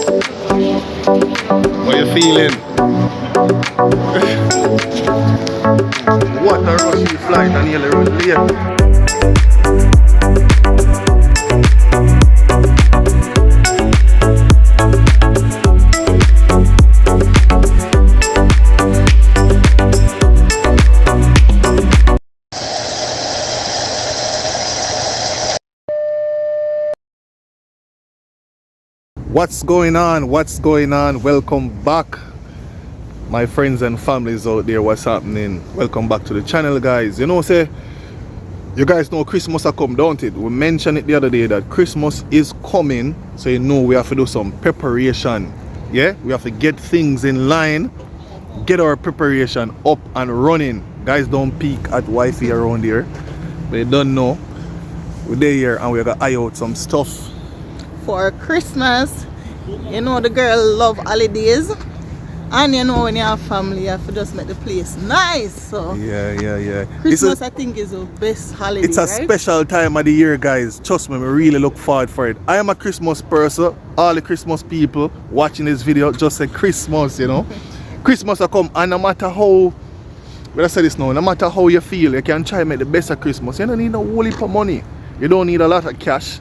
What you feeling? What a rushy flight and nearly run late. What's going on? What's going on? Welcome back, my friends and families out there. What's happening? Welcome back to the channel, guys. You know, say you guys know Christmas a come, don't it? We mentioned it the other day that Christmas is coming, so you know we have to do some preparation. Yeah, we have to get things in line, get our preparation up and running. Guys, don't peek at wifey around here. They don't know we're there here and we gotta eye out some stuff for Christmas. You know the girl love holidays, and you know when you have family you have to just make the place nice. So yeah. Christmas I think is the best holiday. It's a special time of the year, guys. Trust me, we really look forward for it. I am a Christmas person. All the Christmas people watching this video just say Christmas, you know. Christmas will come, and no matter how, but I say this now, no matter how you feel, you can try and make the best of Christmas. You don't need a whole heap of money. You don't need a lot of cash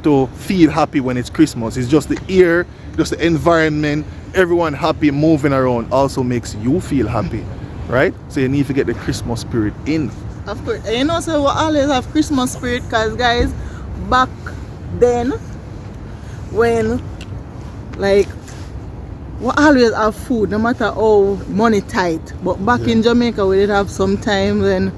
to feel happy when it's Christmas. It's just the air, just the environment, everyone happy, moving around also makes you feel happy, right? So you need to get the Christmas spirit in. Of course. And you know, so we always have Christmas spirit, because guys, back then when like we always have food no matter how money tight. But back in Jamaica we did have some times when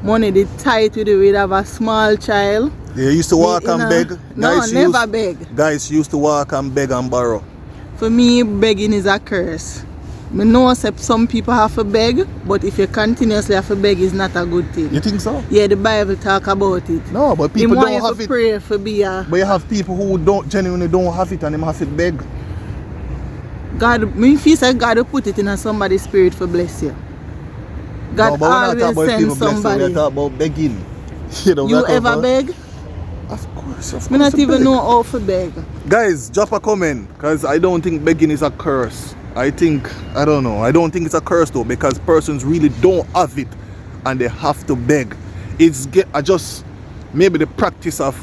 money did tight, we'd have a small child. They used to walk and beg. No, guys never beg. Guys used to walk and beg and borrow. For me, begging is a curse. I know some people have to beg, but if you continuously have to beg, it's not a good thing. You think so? Yeah, the Bible talk about it. No, but people don't have it. Pray for be a... But you have people who genuinely don't have it and them have to beg. God, me feel like God will put it in somebody's spirit for bless you. God always sends somebody. We talk about begging. You ever beg? Of course. Me not even know how to beg. Guys, drop a comment, because I don't think begging is a curse. I don't know. I don't think it's a curse though, because persons really don't have it and they have to beg. Maybe the practice of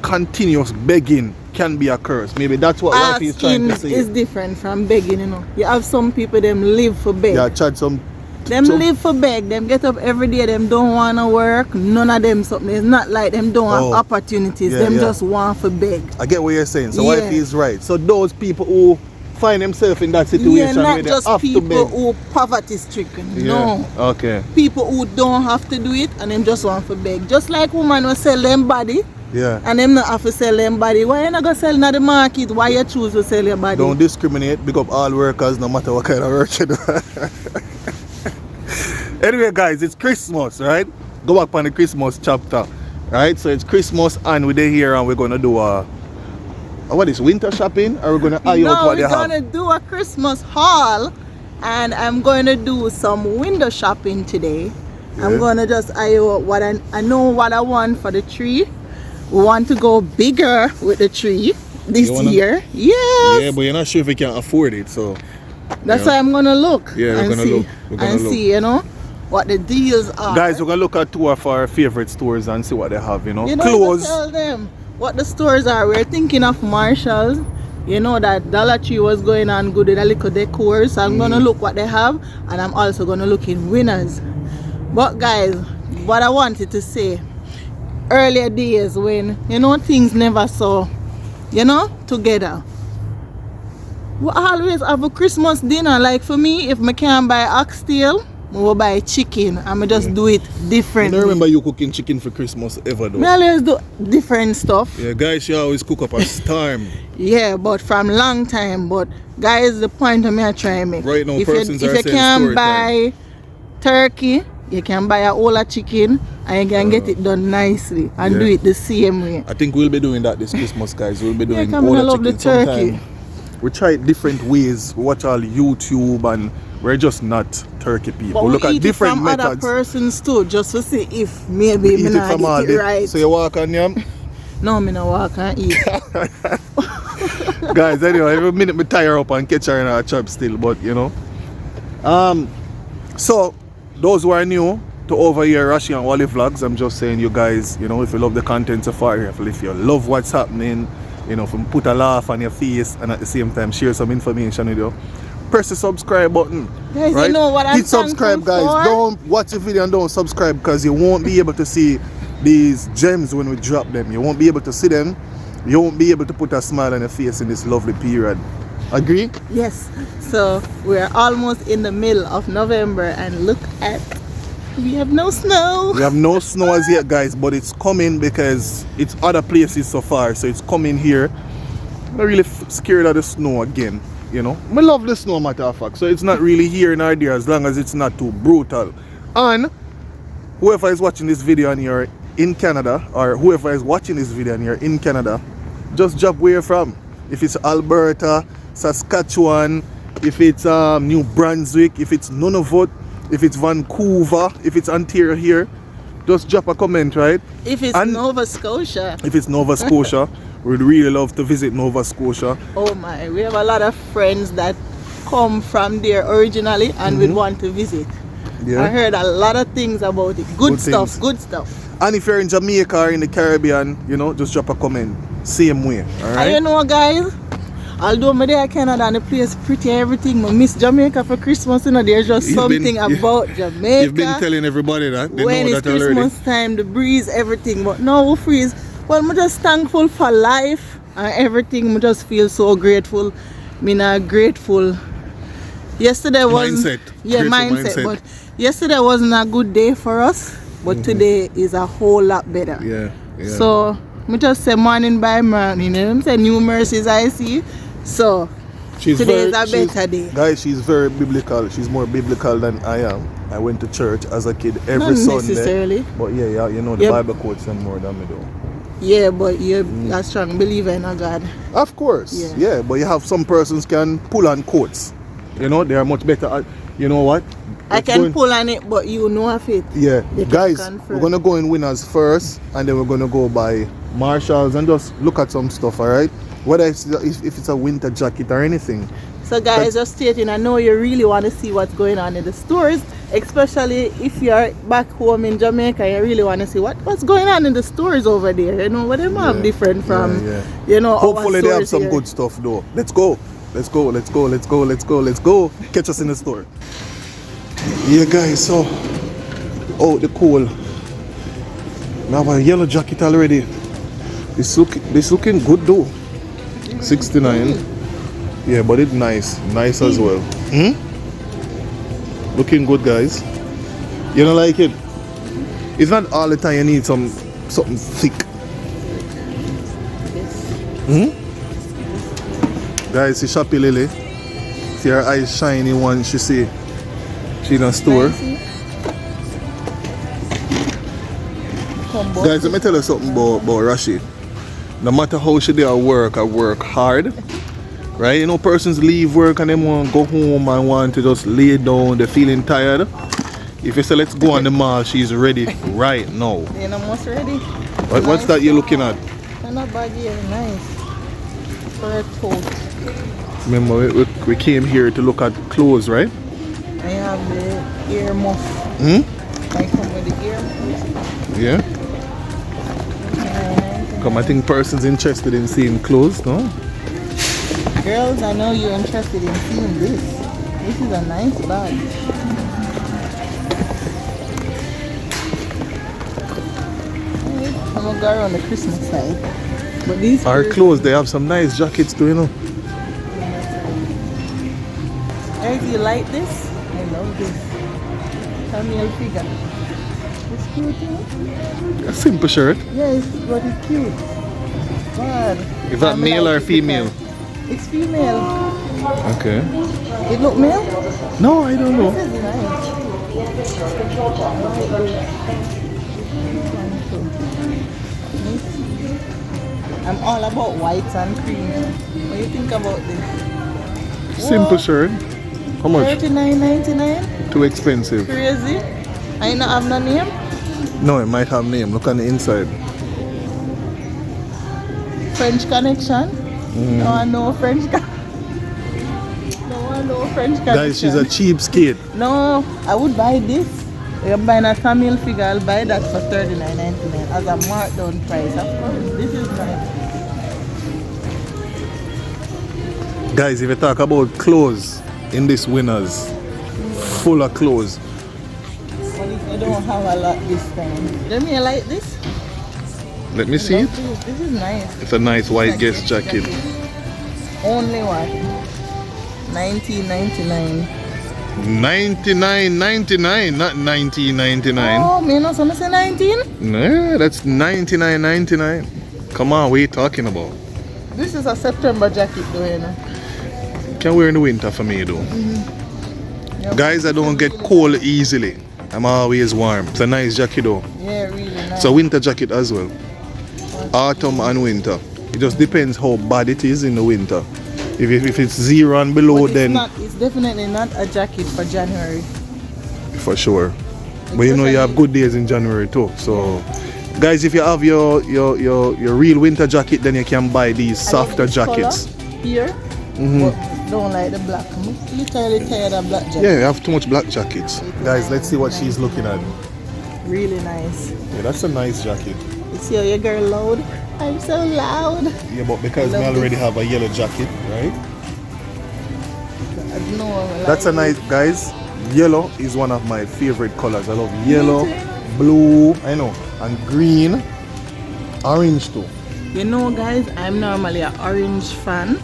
continuous begging can be a curse. Maybe that's what life is trying to say. Asking is different from begging, you know. You have some people them live for beg. Yeah, Chad, them live for beg. Them get up every day. Them don't want to work. None of them something. It's not like them don't have opportunities. Just want for beg. I get what you're saying. So wife is right. So those people who find themselves in that situation where they have to beg. Not just people who poverty stricken. No. Okay. People who don't have to do it and them just want for beg. Just like women will sell them body. Yeah. And them not have to sell them body. Why you not gonna sell in the market? Why you choose to sell your body? Don't discriminate. Pick up all workers no matter what kind of work you do. Anyway, guys, it's Christmas, right? Go back on the Christmas chapter, right? So it's Christmas and we're here and we're gonna do what is winter shopping? Or we're gonna eye out what they have? No, we're gonna do a Christmas haul, and I'm going to do some window shopping today. Yeah. I'm gonna just eye out what I know what I want for the tree. We want to go bigger with the tree this year. Yes. Yeah, but you're not sure if we can afford it, so that's why I'm gonna look. Yeah, we're gonna look. And see, you know, what the deals are. Guys, we're gonna look at two of our favorite stores and see what they have, you know. Clothes. Tell them what the stores are. We're thinking of Marshalls. You know that Dollar Tree was going on good with a little decor, so I'm gonna look what they have, and I'm also gonna look in Winners. But guys, what I wanted to say, earlier days when, you know, things never saw, you know, together. We always have a Christmas dinner. Like for me, if I can't buy oxtail, I will buy chicken and I just do it differently. I don't remember you cooking chicken for Christmas ever though. I always do different stuff. Yeah, guys, you always cook up a storm. Yeah, but from long time. But guys, the point of me I try to make. Right now, if persons you, are saying if you can story buy time. Turkey, you can buy a whole of chicken and you can get it done nicely and do it the same way. I think we'll be doing that this Christmas, guys. We'll be doing all I the love chicken the turkey. sometime. We try different ways. We watch all YouTube and we're just not turkey people. But we look eat at different it from methods. Other persons too, just to see if maybe we eat it from all right. So you walk on them? No, me not walk and eat. Guys, anyway, every minute me tire up and catch her in a trap still, but you know. So those who are new to over here Rashi and Wally Vlogs, I'm just saying you guys, you know, if you love the content so far, if you love what's happening, you know, from put a laugh on your face and at the same time share some information with you, press the subscribe button. Guys, right? you know what I'm Hit subscribe, guys. for? Don't watch the video and don't subscribe because you won't be able to see these gems when we drop them. You won't be able to see them. You won't be able to put a smile on your face in this lovely period. Agree? Yes. So we're almost in the middle of November and look at, we have no snow. We have no snow as yet, guys, but it's coming because it's other places so far, so it's coming here. I'm not really scared of the snow again, you know. I love the snow, matter of fact, so it's not really here in our there as long as it's not too brutal. And whoever is watching this video and you're in Canada, or whoever is watching this video and you're in Canada, just drop where you're from. If it's Alberta, Saskatchewan, if it's New Brunswick, if it's Nunavut, if it's Vancouver, if it's Ontario here, just drop a comment, right? If it's Nova Scotia. If it's Nova Scotia, we'd really love to visit Nova Scotia. Oh my, we have a lot of friends that come from there originally and we'd want to visit. Yeah. I heard a lot of things about it. Good stuff. And if you're in Jamaica or in the Caribbean, you know, just drop a comment. Same way, alright? And you know, guys, although I'm there in Canada and the place pretty everything, I miss Jamaica for Christmas, you know, there's just something about Jamaica. You've been telling everybody that. They when know it's that already. Christmas time, the breeze, everything. But now we freeze. Well, I'm just thankful for life and everything. I just feel so grateful. I mean, grateful. Yesterday was mindset. But yesterday wasn't a good day for us. But today is a whole lot better. Yeah. So I just say morning by morning. You know what I'm saying? New mercies I see. So today is a better day. Guys, she's very biblical. She's more biblical than I am. I went to church as a kid every Not Sunday. necessarily. But yeah, you know the Bible quotes them more than me do. Yeah, but you're a strong believer in a God. Of course. Yeah, but you have some persons can pull on quotes. You know, they are much better at, you know what? I can pull on it, but you know of it. Yeah, guys, we're gonna go in winners first, and then we're gonna go by Marshalls and just look at some stuff, all right? Whether if it's a winter jacket or anything. So guys, just stating, I know you really want to see what's going on in the stores, especially if you're back home in Jamaica. You really want to see what's going on in the stores over there. You know what they have different from. You know. Hopefully they have some here. good stuff though. Let's go. Catch us in the store. Yeah, guys. So, the cool. Now I have a yellow jacket already. This looking good though. 69. Yeah, but it's nice as well. Looking good, guys. You don't like it? It's not all the time you need something thick. Guys, see Shoppy Lily. See her eyes shiny once she see she in a store. Guys, let me tell you something about Rashi. No matter how she do I work hard. Right? You know, persons leave work and they want to go home and want to just lay down, they're feeling tired. If you say let's go on the mall, she's ready right now. You're almost ready. What's that you're looking at? Not bad here, nice. For a tote. Remember, we came here to look at clothes, right? I have the ear muff. I come with the ear muff. Yeah? Come, I think persons interested in seeing clothes, no? Girls, I know you're interested in seeing this. This is a nice bag. I'm gonna go around the Christmas side. But these our clothes, they have some nice jackets too, you know. Guys, you like this? I love this. Camille figure. It's cute, you know? A simple shirt. Yes, but it's cute. God. Is that male or female? It's female. Okay. It look male? No, I don't know. This is nice. I'm all about whites and cream. What do you think about this? Simple shirt. How much? $39.99? Too expensive. Crazy. I not have no name? No, it might have name. Look on the inside. French Connection? No, I know French guy. No, I know French guy. Guys, she's a cheapskate. No, I would buy this. You're buying a Tamil figure, I'll buy that for $39.99 as a markdown price. Of course, this is nice. Guys, if you talk about clothes in this Winners, full of clothes. But if you don't have a lot this time. Let me like this. Let me see it. This is nice. It's a nice white guest jacket. Only what? $19.99. $99.99, not $19.99. Oh, me no so say 19? No, that's $99.99. Come on, what are you talking about? This is a September jacket though, you know. Can wear in the winter for me though. Yep. Guys, I don't get cold easily. I'm always warm. It's a nice jacket though. Yeah, really nice. It's a winter jacket as well. Autumn and winter. It just depends how bad it is in the winter. If it's 0 and below, then it's definitely not a jacket for January. for sure. But you know you have good days in January too. So guys, if you have your real winter jacket, then you can buy these softer jackets. Here, but don't like the black. I'm literally tired of black jackets. Yeah, you have too much black jackets. Guys, let's see what she's looking at. Really nice. Yeah, that's a nice jacket. You see how your girl loud? I'm so loud. Yeah, but because I already have a yellow jacket, right? That's a nice, guys. Yellow is one of my favorite colors. I love yellow, blue, I know, and green, orange too. You know, guys, I'm normally an orange fan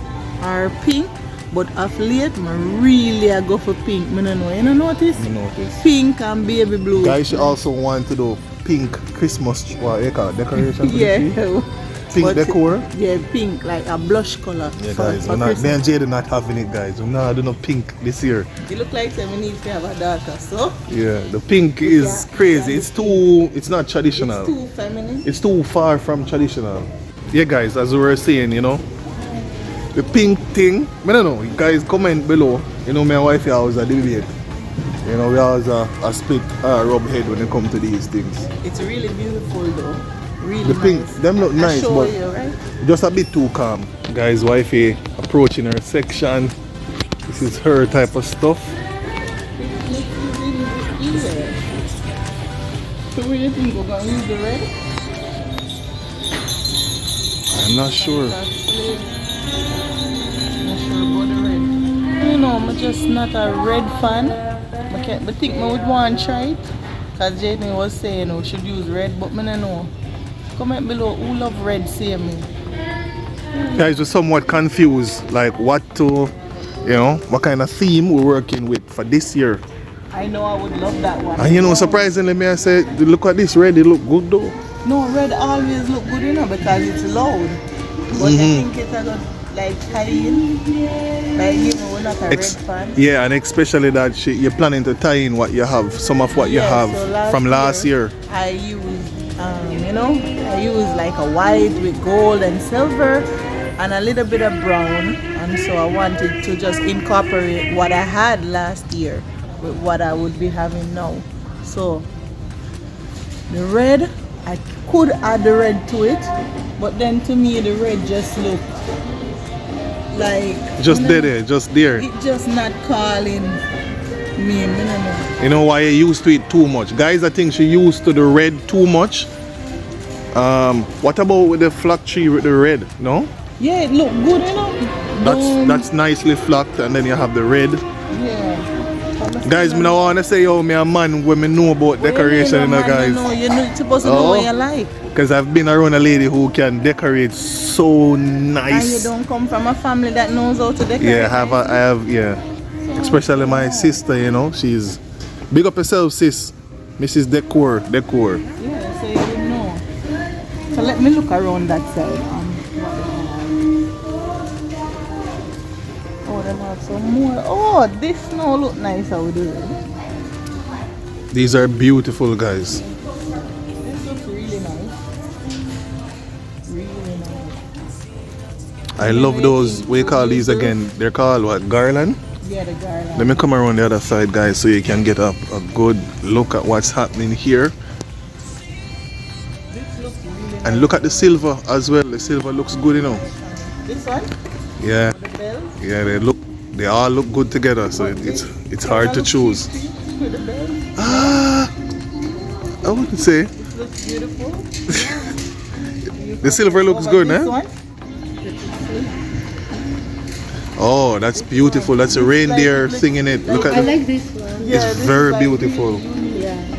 or pink, but of late, I really go for pink. I don't know. You don't notice? You notice. Pink and baby blue. Guys, she also want to do pink Christmas, what you call it, decoration. Yeah. Pink But decor. Yeah, pink, like a blush color. Yeah, guys, me and Jade are not having it, guys. We're not doing no pink this year. You look like we need to have a daughter, so. Yeah, the pink is crazy. It's not traditional. It's too feminine. It's too far from traditional. Yeah, guys, as we were saying, you know, the pink thing, I don't know, you guys comment below. You know, my wife always a debate. You know, we always a split rub head when it comes to these things. It's really beautiful though. Really The pink, nice. them look nice, show but you, right? just a bit too calm. Guys, wifey approaching her section. This is her type of stuff. So where do you think we're going to use the red? I'm not sure. Not sure about the red. You know, I'm just not a red fan. I think I would want to try it. Because Jaden was saying we should use red, but I don't know. Comment below who love red, say me. Guys, we're somewhat confused, like what to, you know, what kind of theme we're working with for this year. I know I would love that one. And you know, surprisingly, me I said, look at this red, it look good though. No, red always look good, you know, because it's loud. But I think it's a good, like, tie in. Like, you know, we're not a red fan. Yeah, and especially that you're planning to tie in what you have, some of what you have so from last year. I used, you know, I used like a white with gold and silver and a little bit of brown. And so I wanted to just incorporate what I had last year with what I would be having now. So the red, I could add the red to it, but then to me the red just looked like just there, just there. It just not calling me. You know why you used to it too much? Guys, I think she used to the red too much. What about with the flock tree with the red? No? Yeah, it looked good, you know. That's nicely flocked, and then you have the red. Yeah. Guys, me now wanna say, oh, me a man when me know about decoration, you know, guys. No, you're supposed to know what you like. Because I've been around a lady who can decorate so nice. And you don't come from a family that knows how to decorate. Yeah, I have, yeah. Especially my sister, you know, she's big up yourself, sis. Mrs. Decor. Yeah, so you would know. So let me look around that side. Oh, them have some more. Oh, this now look nice how we do it. These are beautiful, guys. This looks really nice. Really nice. I love those, what you call these again? They're called what, garland? Yeah, the garland. Let me come around the other side, guys, so you can get a good look at what's happening here. This looks really nice. And look at the silver as well. The silver looks good, you know. This one? Yeah. The bells? Yeah, they all look good together, so it's hard to choose. With the bells? I wouldn't say. This looks beautiful. The silver looks good, this eh? One? Oh, that's beautiful. That's a reindeer thing in it. Look at I it. like this one. Yeah, It's this very is like beautiful. really, Yeah.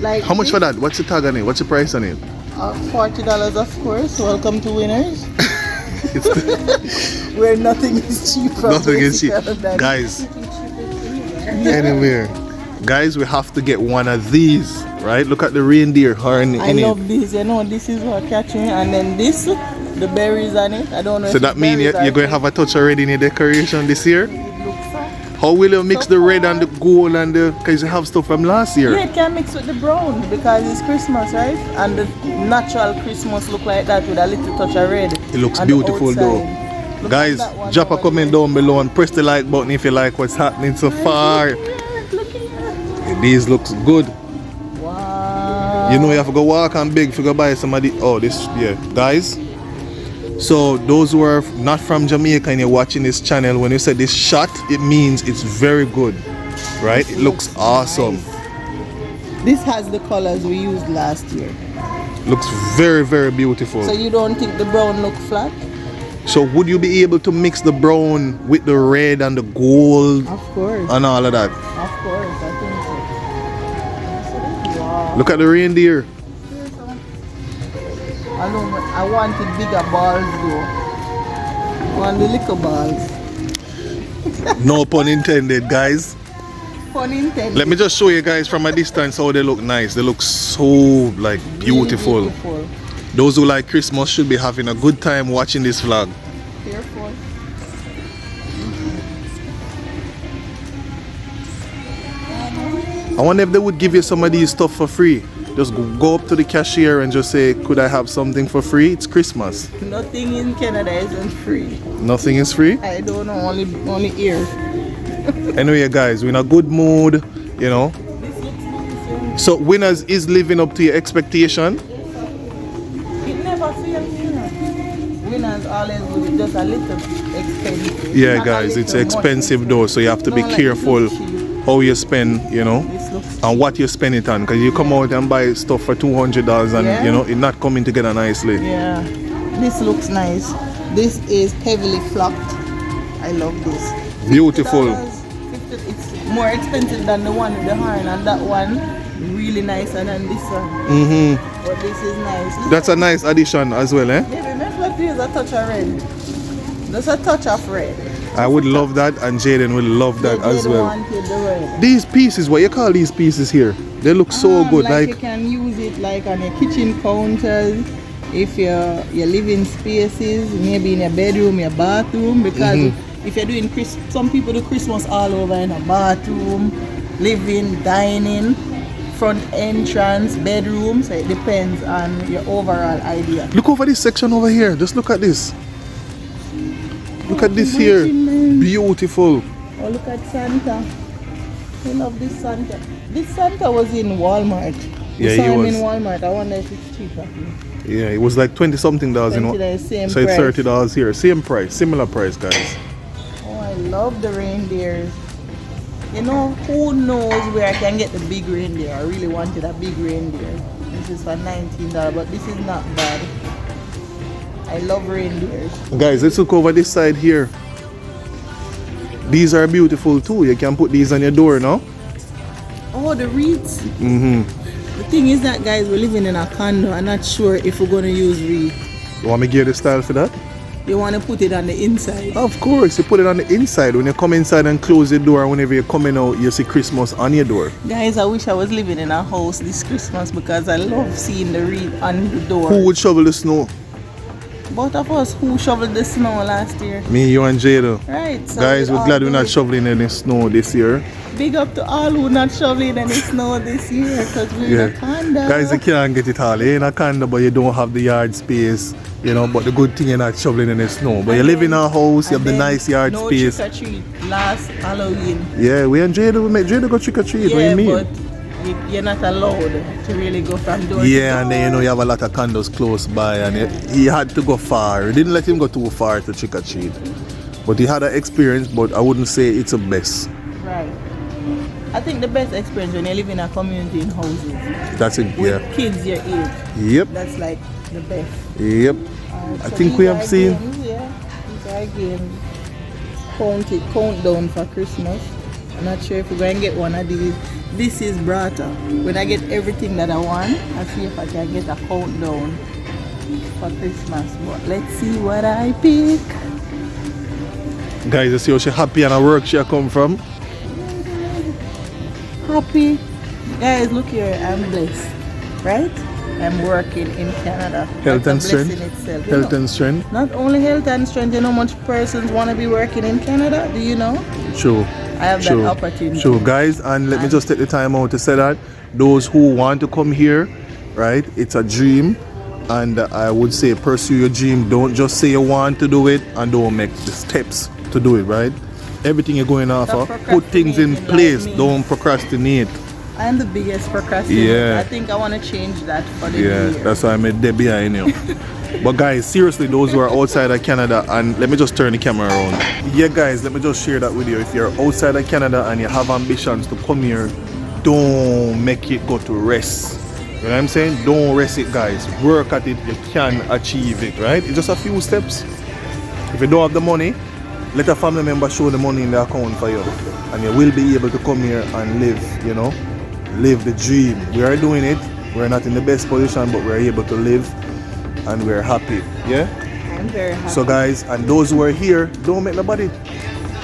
like How much for that? What's the tag on it? What's the price on it? $40, of course. Welcome to Winners. It's the, Where nothing is cheaper. nothing is cheap. basically, than- Guys, anywhere. Guys, we have to get one of these, right? Look at the reindeer horn I in it. love this. You know, this is what catch me. And then this, the berries on it. I don't know. So if that the means berries you're are going to have a touch already in your decoration this year? It looks so. How will you mix the red and the gold and the, because you have stuff from last year? Yeah, it can mix with the brown because it's Christmas, right? And the natural Christmas look like that with a little touch of red. It looks on the beautiful though. outside. Look Guys, at that one drop a over comment there. down below and press the like button if you like what's happening so far. Look here. These looks good. Wow. You know you have to go walk and beg to go buy somebody. Oh, this, yeah. Guys, so those who are not from Jamaica and you're watching this channel, when you say this shot, it means it's very good, right? It looks awesome. This has the colors we used last year. Looks very, very beautiful. So you don't think the brown look flat? So would you be able to mix the brown with the red and the gold Of course. and all of that? Of course, I think so. Wow. Look at the reindeer. I wanted bigger balls though. I want the little balls. No pun intended, guys. Pun intended. Let me just show you guys from a distance how they look nice. They look so like beautiful. Really beautiful. Those who like Christmas should be having a good time watching this vlog. Careful. I wonder if they would give you some of these stuff for free. Just go up to the cashier and just say, could I have something for free? It's Christmas. Nothing in Canada isn't free. Nothing is free. I don't know, only here. Anyway, guys, we're in a good mood, you know. This looks nice. So Winners is living up to your expectation. It never fails, you know. Winners always good, just a little expensive. Yeah, Not a guys, it's little, much expensive though, so you have to be No, like, careful it looks cheap. how you spend, you know, This looks and what you spend it on. Because you come out and buy stuff for $200 and, Yeah. you know, it's not coming together nicely. Yeah, this looks nice. This is heavily flocked. I love this. Beautiful. It's more expensive than the one with the horn, and that one really nicer than this one. Mm-hmm. But this is nice. That's a nice addition as well, eh? Maybe my flock is a touch of red. Just a touch of red. I would love that, and Jaden will love that as well. Wanted the red. These pieces, what you call these pieces here? They look so good. Like you Like, can use it like on your kitchen counters, if your living spaces, maybe in your bedroom, your bathroom, because if you're doing some people do Christmas all over in a bathroom, living, dining, front entrance, bedroom, so it depends on your overall idea. look over this section over here. Just look at this. Look at this here. Beautiful. Oh, look at Santa. I love this Santa. This Santa was in Walmart. We Yeah, saw he him was. in Walmart. I wonder if it's cheaper. Yeah, it was like 20 something dollars, you know. $20, same So it's price. $30 here. Same price, similar price, guys. Oh, I love the reindeers. You know, who knows where I can get the big reindeer? I really wanted a big reindeer. This is for $19, but this is not bad. I love reindeers. Guys, let's look over this side here. These are beautiful too. You can put these on your door now. Oh, the wreaths. Mm-hmm. The thing is that, guys, we're living in a condo. I'm not sure if we're going to use wreaths. You want me to give you the style for that? You want to put it on the inside. Of course, you put it on the inside. When you come inside and close the door, whenever you're coming out, you see Christmas on your door. Guys, I wish I was living in a house this Christmas because I love seeing the wreath on the door. Who would shovel the snow? Both of us who shoveled the snow last year. Me, you, and Jada. Right. So Guys, we'll we're all glad do we're not it. shoveling any snow this year. Big up to all who not shoveling any snow this year because we're in a condo. Guys, you can't get it all. You're in a condo, but you don't have the yard space. You know, but the good thing you're not shoveling any snow. But you live in a house, you have the nice yard no space. Trick or treat last Halloween. Yeah, we and Jada, we make Jada go trick or treat. What Yeah, you mean? but you're not allowed to really go from door to Yeah, and door. then you know you have a lot of condos close by, and he had to go far. We didn't let him go too far to trick or treat, but he had an experience. But I wouldn't say it's the best. Right. I think the best experience when you live in a community in houses That's it. with Yeah. kids your age. Yep. That's like the best. Yep. I think we have seen. These are games. Countdown for Christmas. I'm not sure if we're going to get one of these. This is brought up. When I get everything that I want, I'll see if I can get a countdown for Christmas. But let's see what I pick. Guys, you see how she happy and her work she come from? Happy. Guys, look here. I'm blessed. Right? I'm working in Canada. Health and That's a strength. blessing itself, you Health know. and strength. Not only health and strength, you know how much persons want to be working in Canada? Do you know? True. I have that opportunity. True, guys, and let me just take the time out to say that those who want to come here, right? It's a dream, and I would say pursue your dream. Don't just say you want to do it and don't make the steps to do it, right? Everything you're going after, put things in procrastinating place. like me. Don't procrastinate. I'm the biggest procrastinator. Yeah. I think I want to change that for the Yeah, new year. that's why I made Debbie behind you. But guys, seriously, those who are outside of Canada, and let me just turn the camera around. Yeah, guys, let me just share that with you. If you're outside of Canada and you have ambitions to come here, don't make it go to rest. You know what I'm saying? Don't rest it, guys. Work at it. You can achieve it, right? It's just a few steps. If you don't have the money, let a family member show the money in the account for you, and you will be able to come here and live, you know, live the dream. We are doing it. We're not in the best position, but we're able to live, and we're happy. Yeah. I'm very happy. So guys, and those who are here, don't make nobody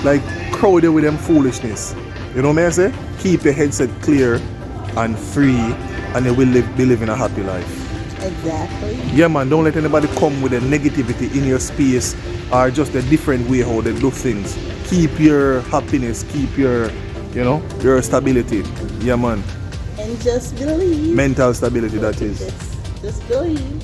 like crowd you with them foolishness. You know what I say? Keep your headset clear and free, and you will be living a happy life. Exactly. Yeah, man, don't let anybody come with a negativity in your space or just a different way how they do things. Keep your happiness, keep your, you know, your stability. Yeah, man. And just believe. Mental stability, that is. Just believe.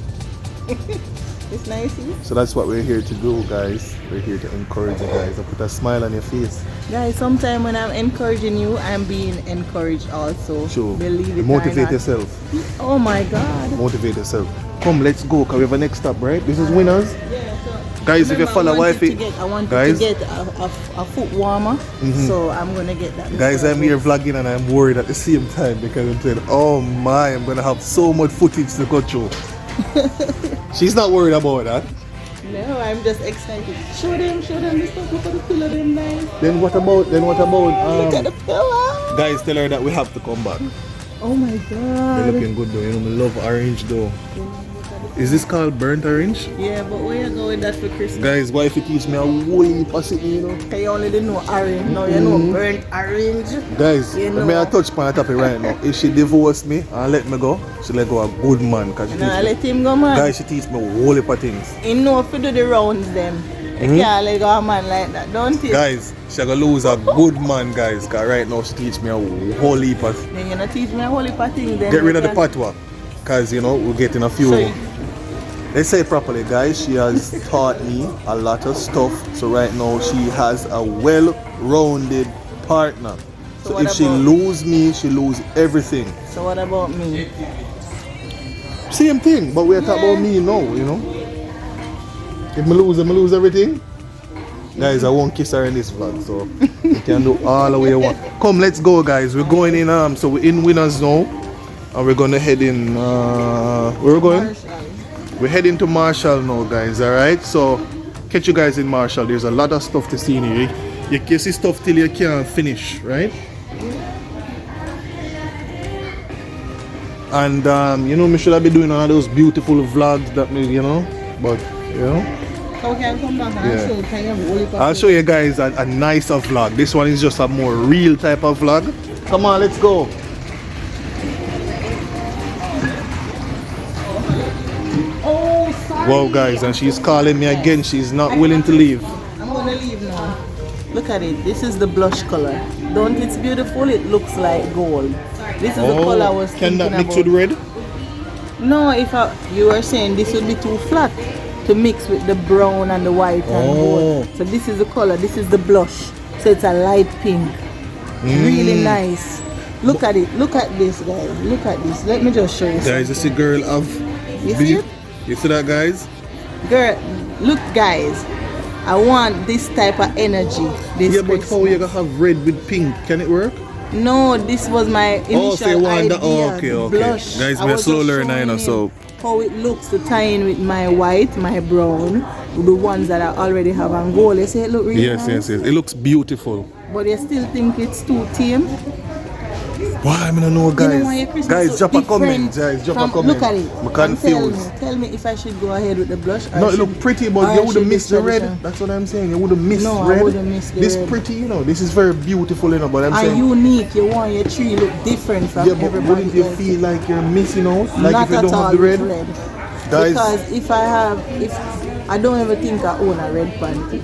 It's nice. So that's what we're here to do, guys. We're here to encourage you guys and put a smile on your face. Guys, sometimes when I'm encouraging you, I'm being encouraged also. Sure. Believe it or Motivate not. yourself. Oh my God. Motivate yourself. Come, let's go, because we have a next stop, right? This is Winners. Yeah, so Guys, if you remember, follow I wanted wifey, to get, I wanted guys, to get a foot warmer, so I'm gonna get that. guys, before I I'm go. here vlogging and I'm worried at the same time because I'm saying, oh my, I'm gonna have so much footage to go through. She's not worried about that. No, I'm just excited. Show them the stuff. Look at the pillow, them nice. Then what about Look at the pillow. guys, tell her that we have to come back. Oh my They're God. looking good though, you know, I love orange though. Is this called burnt orange? Yeah, but where you going that for Christmas? Guys, wifey teach me a whole heap of something, you know. You only didn't know orange. Now you know burnt orange. Guys, You let me know. touch on the topic right now. If she divorce me and let me go, she let go a good man. Cause she Nah, teach me, let him go, man. guys, she teach me a whole heap of things. He know if you do the rounds, them. You can't let go a man like that, don't you? Guys, she gonna lose a good man, guys. Cause right now she teach me a whole heap of. Then you know teach me a whole heap of things. Then Get rid you of the can- patwa. Cause you know, we're getting a few. So you- Let's say it properly, guys. She has taught me a lot of stuff. So right now she has a well-rounded partner. So So what if she about- lose me, she lose everything. So what about me? Same thing, but we're talking about me now, you know. If me lose everything. Guys, I won't kiss her in this vlog, so you can do all the way you want. Come, let's go, guys. We're going in. So we're in Winners now, and we're gonna head in. Where we're going? Marshall. We're heading to Marshall now, guys. All right. So catch you guys in Marshall. There's a lot of stuff to see in here. You can see stuff till you can't finish, right? And you know, me should have been doing all those beautiful vlogs that me, you know, but you know. So can I come back and Yeah. show? Can you have a whole heap of I'll show you guys a nicer vlog. This one is just a more real type of vlog. Come on, let's go. Oh, sorry. Wow, guys, and she's calling me again. She's not willing to leave. I'm gonna leave now. Look at it. This is the blush color. Don't it's beautiful? It looks like gold. This is the color I was can thinking that mix about. with red? No, if you were saying this would be too flat to mix with the brown and the white and gold. So this is the color. This is the blush. So it's a light pink. Really nice. Look at it. Look at this, guys. Look at this. Let me just show you Guys, you see something. girl of... You see it? You see that, guys? Girl, look, guys. I want this type of energy. This Yeah, but Christmas. how you gonna have red with pink? Can it work? No, this was my initial so you want idea. that? Oh, okay, the okay. Blush. Guys, I we are was slow just learner, you know, showing so... how it looks to tie in with my white, my brown, the ones that I already have on gold. You see it look really Yes, nice? yes, yes. It looks beautiful. But you still think it's too tame? Why? I don't know, You guys. know why your Christmas Guys, look drop a different comment, guys. Drop a from- comment. Look at it. I'm And confused. Tell me if I should go ahead with the blush. Or No, I it look should- pretty, or but I you would have should missed do the red. tradition. That's what I'm saying. You would have missed No, I red. would've missed the This red. pretty, you know. This is very beautiful, you know. But I'm And saying, unique. You want your tree look different from yeah, but everybody wouldn't you else. feel like you're missing out? Like Not if you at don't all have the red? with red. Guys, Because if I don't ever think I own a red panty.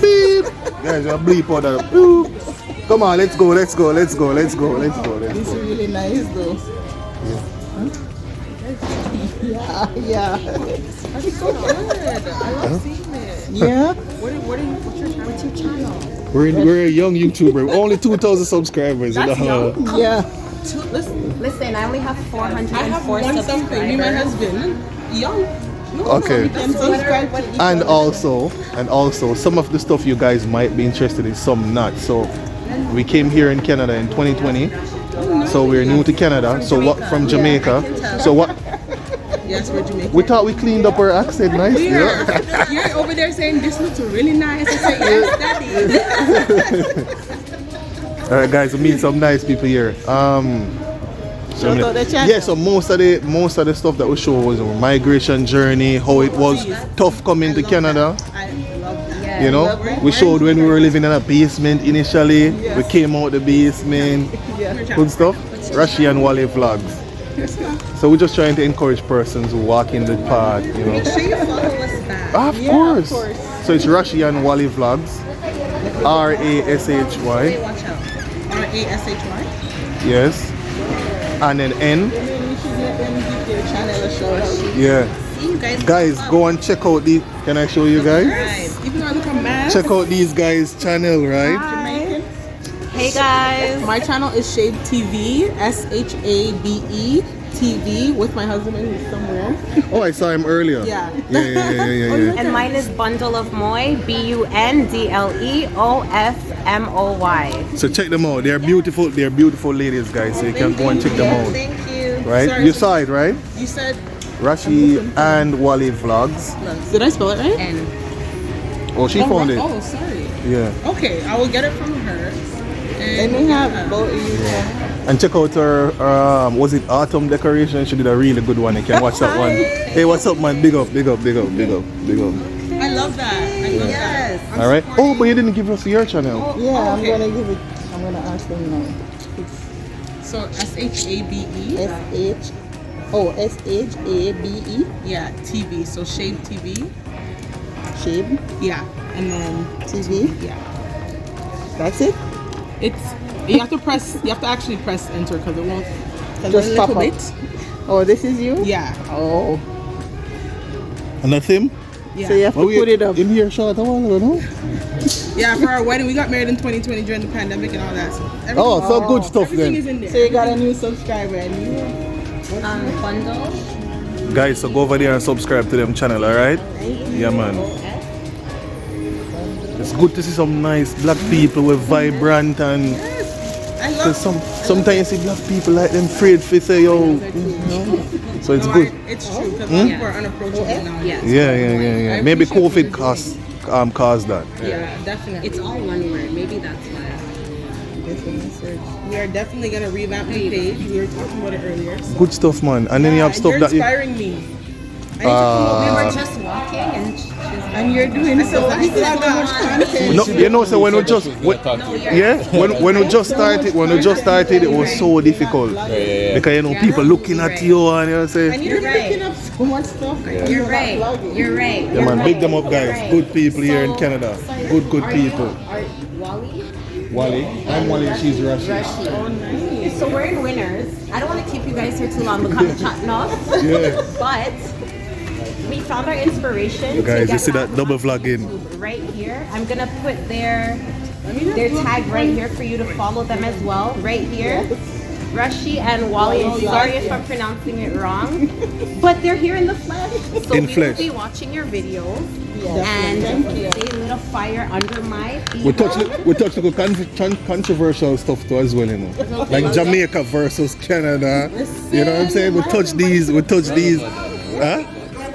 beep. Guys, you bleep out that. Boop. Come on, let's go, let's go, let's go, let's go, let's go, let's This go. is really nice though. Yeah, yeah. That's so good. I love seeing it. Yeah. What's your channel? We're a young YouTuber. Only 2,000 subscribers. That's young. Yeah. Listen, I only have 404 I have one something. Me and my husband. Young. Okay. And subscribe to each And other. also, some of the stuff you guys might be interested in, some not. So, we came here in Canada in 2020. So we're new to Canada. So what from Jamaica? So what? Yes, we're Jamaican. We thought we cleaned up our accent nicely. You're over there saying this looks really nice. I say yes, daddy. All right, guys, we meet some nice people here. Shout out the channel. Yeah, so most of the stuff that we show was our migration journey, how it was tough coming to Canada. I love that. You know, we showed when we were living in a basement initially. We came out the basement. Good stuff. Rashi and Wale vlogs. So we're just trying to encourage persons who walk in the path, you know. Make sure you follow us back. Of Yeah, course. of course. So it's Rashi and Wale vlogs. RASHY. Hey, watch out. RASHY. Yes. And then N. Maybe we should let them give their channel a shout out. Yeah. See you guys. Guys, go and check out the. Can I show you guys? Right. Even though I look a mess. Check out these guys' channel, right? Jamaican. Hey guys. My channel is Shabe TV. SHABE TV with my husband who's somewhere. Oh, I saw him earlier. Yeah. Yeah. And mine is Bundle of Moy, BUNDLEOFMOY. So check them out. They're beautiful. They're beautiful ladies, guys. So you can go and check them out. Thank you. Right? Sorry, You saw it, right? You said Rashi and Wale vlogs. Did I spell it right? And Oh, she found it. Oh, sorry. Yeah. Okay, I will get it from her. Let me have both of you. And check out her, was it autumn decoration? She did a really good one. You can watch that one. Hey, what's up, man? Big up, big up, big up, big up, big up. I love that. I love that. All right. Oh, but you didn't give us your channel. Yeah, okay. I'm gonna ask them now. So SHABE. SHABE. Yeah, TV. So Shabe TV. Shabe Yeah, and then TV. yeah, That's it. it's you have to press. You have to actually press enter because it won't. Just a pop little up. bit. Oh, this is you? Yeah. Oh. And that's him? Yeah. So you have to put it up. In here short a while ago, no? Yeah, for our wedding, we got married in 2020 during the pandemic and all that. So everything, Oh, so good stuff everything then. is in there. So you got a new subscriber and you Bundle. Guys, so go over there and subscribe to them channel, alright? Yeah, man. It's good to see some nice black people with vibrant and I cause love. sometimes you see black people like them afraid to say yo. So it's No, good. It's true because people are unapproachable now. Yes. Yeah. I Maybe appreciate COVID what you're caused that. Yeah, definitely. It's all one word. Maybe that's why. We are definitely gonna revamp the page. We were talking about it earlier. So. Good stuff, man. And then you have stuff You're that you inspiring me. I need to promote We my were just walking and she's and you're doing so much content. no, you know, so when we just when we just started, it was so difficult because you know people looking at you and you say, And you're picking up so much stuff. You're right. You're right. yeah, man, big them up, guys. Good people here in Canada. Good people. Wally? Wally, I'm Wally. She's Rashi. So we're in winners. I don't want to keep you guys here too long because I'm chatting off. Yeah. But we found our inspiration. You guys, to you see get that double back on vlog in? YouTube right here. I'm gonna put their They're tagged right here for you to follow them as well. Right here. Rushy and Wally, and sorry if I'm pronouncing it wrong, but they're here in the flesh. So In we flesh. will be watching your videos, Yes. and Thank you. they lit a fire under my feet. We touch the controversial stuff too as well, you know. Like Jamaica versus Canada. You know what I'm saying? We touch these. Huh?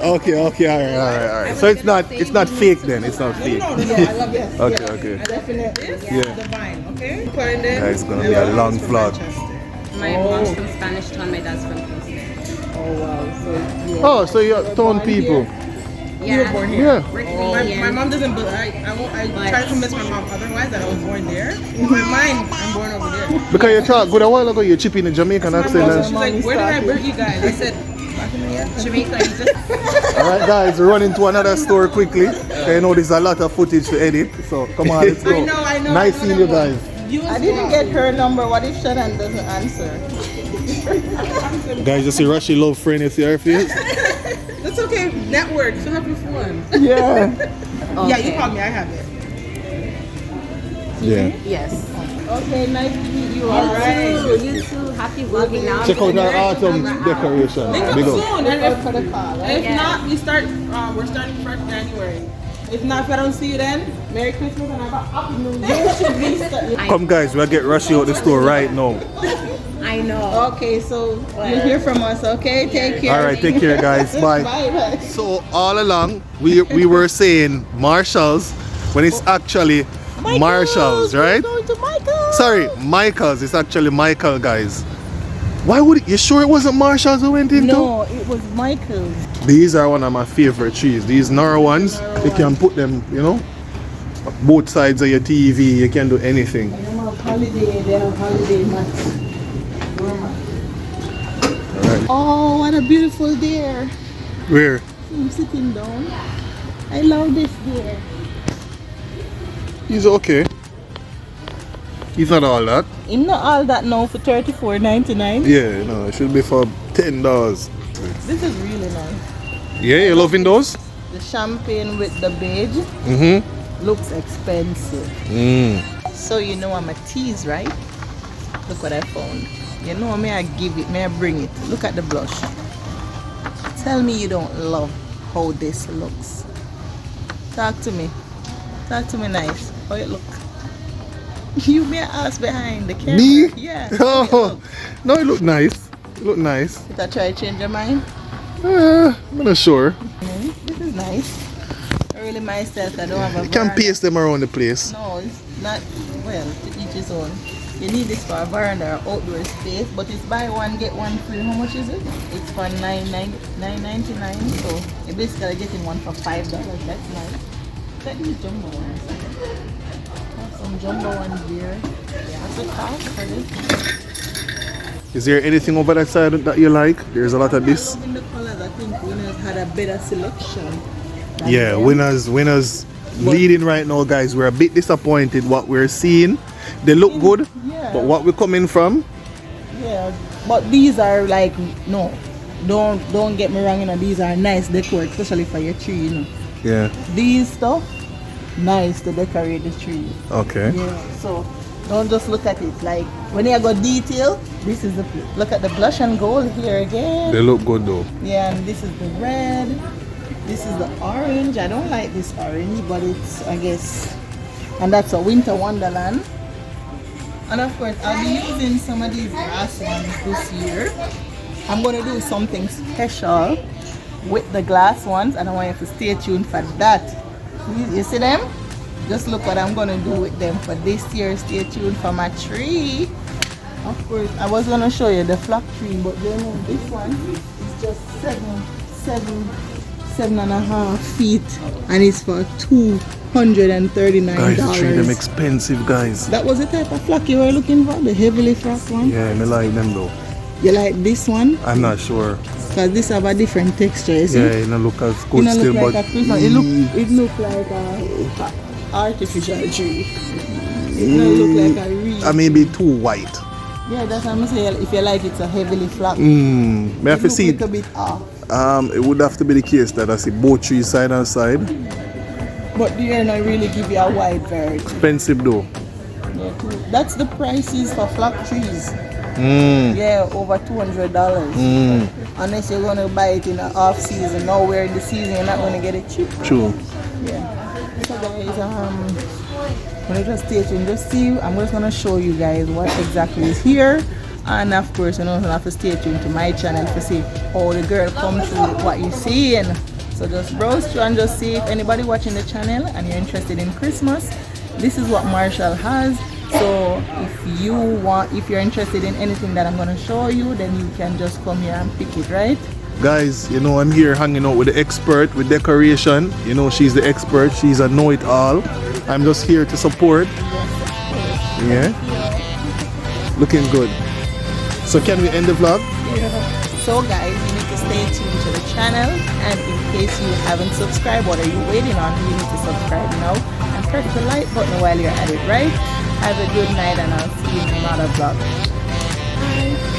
Okay, all right. So it's not fake then. It's not fake. Yes. Okay. Definitely. Yeah. Divine, okay? Find it. Guys, it's gonna be a long vlog. My mom's from Spanish Town, my dad's from Kingston. Oh wow. So you Oh, so you're town people. Yeah, Born here. Yeah. we're My Canadian. mom doesn't believe, I try to convince my mom otherwise that I was born there. In my mind, I'm born over there. Because you talk good a while ago, you're chipping the Jamaican accent. She's like, where did I bring you guys? I said, back in the Jamaica is just Alright guys, we're running to another store quickly. I know there's a lot of footage to edit, so come on, let's go. I know. Nice seeing you guys. I didn't get her number. What if Shannon doesn't answer? Guys, you see Rashi love friend, you see her face? That's okay. Network. So happy fun. Yeah. Yeah, you called me. I have it. Yeah. yes. Okay, nice to meet you. You too. Happy vlogging now. Check out our autumn decoration. Link up Big up. soon. And if, For the call. if Yeah. not, we're starting fresh January. If not, if I don't see you then, Merry Christmas and have a happy New Year. Come guys, we'll get Rashi out the store right now. I know. Okay, so you'll hear from us. Okay, take care. Alright, take care guys. Bye. Bye. So all along we were saying Marshalls when it's actually Marshalls, right? We're going to Michael. Sorry, Michael's. It's actually Michael, guys. Why would you sure it wasn't Marshalls we went into? No, it was Michael's. These are one of my favorite trees. These narrow ones, you can put them, you know, both sides of your TV. You can do anything. They have holiday mats. Alright. Oh, what a beautiful deer. Where? I'm sitting down. I love this deer. He's okay. He's not all that. I'm not all that now for $34.99. Yeah, no, it should be for $10. This is really nice. Yeah, you loving those? The champagne with the beige Mm-hmm. looks expensive. So you know I'm a tease, right? Look what I found. You know, may I give it, may I bring it. Look at the blush. Tell me you don't love how this looks. Talk to me. Talk to me nice. How it look? You may ask behind the camera. Me? Yeah. Oh, no, it look nice. It look nice. Did I try to change your mind? I'm not sure. This is nice. I really myself, I don't have a You can veranda. paste them around the place. No, it's not, well, to each his own. You need this for a veranda or outdoor space, but it's buy one, get one free. How much is it? It's for $9.99. So you're basically getting one for $5. That's nice. Let me jumbo ones. Have some jumbo ones here. What's the cost for this? Is there anything over that side that you like? There's a lot of this. In the colors, I think Winners had a better selection. than Yeah, them. winners leading right now, guys. We're a bit disappointed what we're seeing. They look good, Yeah. but what we're coming from, Yeah, but these are like, no, don't get me wrong, you know, these are nice decor, especially for your tree, you know. yeah, These stuff, nice to decorate the tree. okay. Yeah, so don't just look at it. Like when you got detail, this is the look at the blush and gold here again. They look good though. Yeah, and this is the red. This is the orange. I don't like this orange, but it's, I guess, and that's a winter wonderland. And of course, I'll be using some of these glass ones this year. I'm gonna do something special with the glass ones, and I want you to stay tuned for that. You see them? Just look what I'm gonna do with them for this year. Stay tuned for my tree. Of course, I was gonna show you the flock tree, but you know this one is just seven and a half feet, and it's for $239. Guys, the tree them expensive, guys. That was the type of flock you were looking for, the heavily flock one. Yeah, me like them though. You like this one? I'm not sure. Because this have a different texture, you see? Yeah, it don't look as It good don't still, look like but a Christmas. It look like a artificial tree. It don't look like a real. I may be too white. Yeah, that's what I'm saying. If you like it's a heavily flock. May I have to see It it? look a bit off. It would have to be the case that I see both trees side and side. But the air not really give you a wide variety. Expensive though. Yeah, that's the prices for flock trees. Yeah, over $200. Unless you're gonna buy it in the off season. Now we're in the season, you're not gonna get it cheap. True. Yeah. So guys, gonna just stay tuned. Just see. I'm just gonna show you guys what exactly is here. And of course, you know, you have to stay tuned to my channel to see how the girl come through what you see. And so just browse through and just see if anybody watching the channel and you're interested in Christmas. This is what Marshall has. So if you're interested in anything that I'm gonna show you, then you can just come here and pick it, right? Guys, you know, I'm here hanging out with the expert with decoration. You know, she's the expert. She's a know-it-all. I'm just here to support. Yeah. Looking good. So can we end the vlog? So guys, you need to stay tuned to the channel, and in case you haven't subscribed, what are you waiting on? You need to subscribe now and press the like button while you're at it, right? Have a good night, and I'll see you in another vlog. Bye.